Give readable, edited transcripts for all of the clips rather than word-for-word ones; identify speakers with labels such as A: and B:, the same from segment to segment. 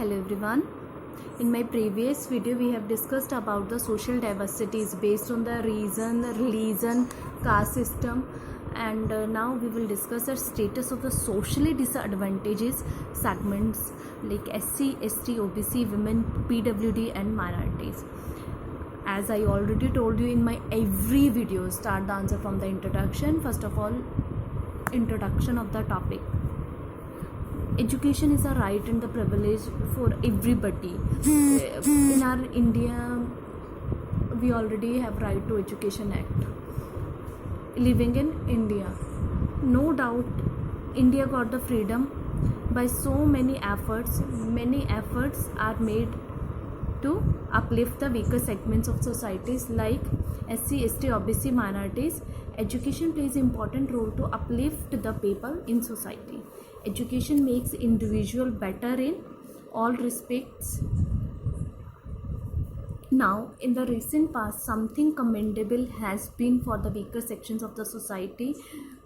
A: Hello everyone. In my previous video we have discussed about the social diversities based on the reason, religion, caste system, and now we will discuss the status of the socially disadvantages segments like SC, ST, OBC, women, PWD and minorities. As I already told you in my every video, start the answer from the introduction. First of all, introduction of the topic. Education is a right and the privilege for everybody. In our India, we already have right to Education Act. Living in India, no doubt, India got the freedom by so many efforts. Many efforts are made to uplift the weaker segments of societies like SC, ST, OBC, minorities. Education plays an important role to uplift the people in society. Education makes individual better in all respects. Now, in the recent past, something commendable has been for the weaker sections of the society,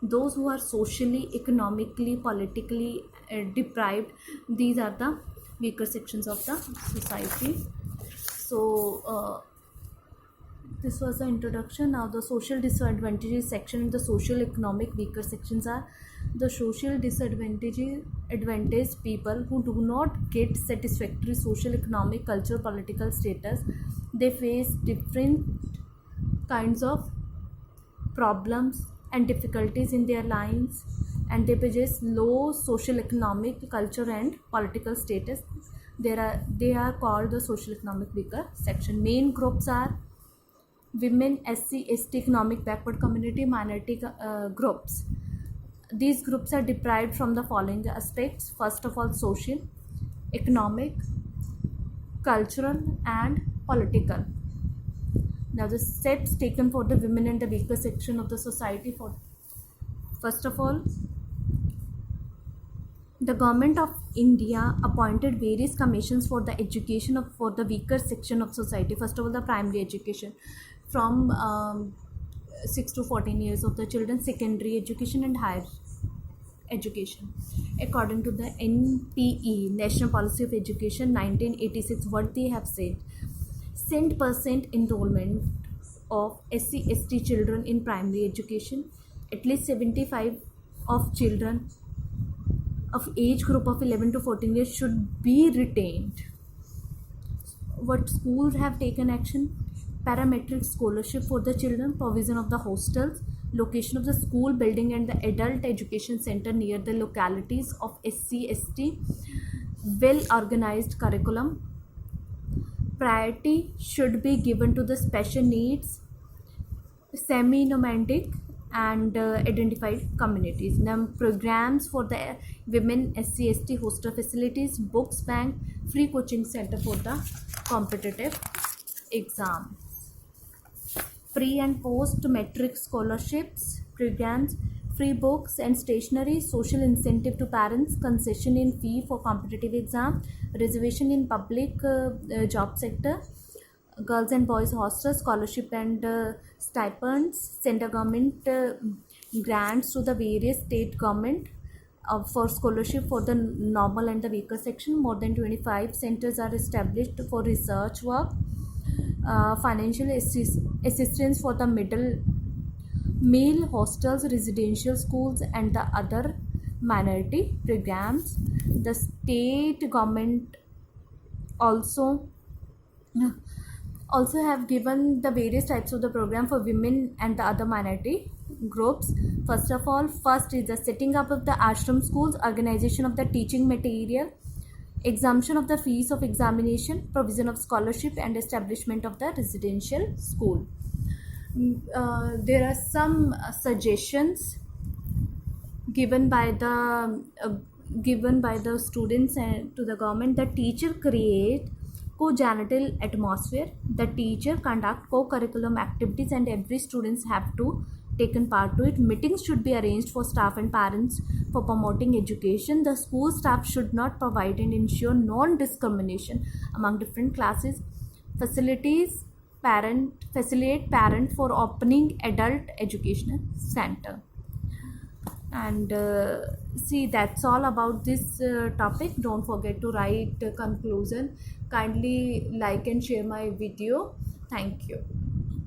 A: those who are socially, economically, politically deprived. These are the weaker sections of the society. So, this was the introduction. Now the social disadvantages section and the social economic weaker sections are the social disadvantaged people who do not get satisfactory social, economic, cultural, political status. They face different kinds of problems and difficulties in their lives, and they possess low social, economic, culture and political status. They are called the social economic weaker section. Main groups are women, SC, ST, economic backward community, minority groups. These groups are deprived from the following aspects. First of all, social, economic, cultural and political. Now the steps taken for the women and the weaker section of the society. For first of all, the government of India appointed various commissions for the education for the weaker section of society. First of all, the primary education from 6 to 14 years of the children, secondary education and higher education. According to the NPE, National Policy of Education 1986, what they have said, 100% enrollment of SC, ST children in primary education, at least 75 of children of age group of 11 to 14 years should be retained. What schools have taken action? Parametric scholarship for the children, provision of the hostels, location of the school building and the adult education center near the localities of SC, ST, well organized curriculum. Priority should be given to the special needs, semi-nomadic and identified communities. Now, programs for the women, SC, ST, hostel facilities, books bank, free coaching center for the competitive exam. Pre and post metric scholarships programs, free books and stationery, social incentive to parents, concession in fee for competitive exam, reservation in public job sector, girls and boys hostel, scholarship and stipends, center government grants to the various state government for scholarship for the normal and the weaker section. More than 25 centers are established for research work. Financial assistance for the male hostels, residential schools and the other minority programs. The state government also have given the various types of the program for women and the other minority groups. First is the setting up of the ashram schools, organization of the teaching material, exemption of the fees of examination, provision of scholarship and establishment of the residential school. There are some suggestions given by the students and to the government. The teacher create co-genital atmosphere. The teacher conduct co-curriculum activities and every students have to taken part to it. Meetings should be arranged for staff and parents for promoting education. The school staff should not provide and ensure non-discrimination among different classes. Facilitate parent for opening adult educational center. And see, that's all about this topic. Don't forget to write conclusion. Kindly like and share my video. Thank you.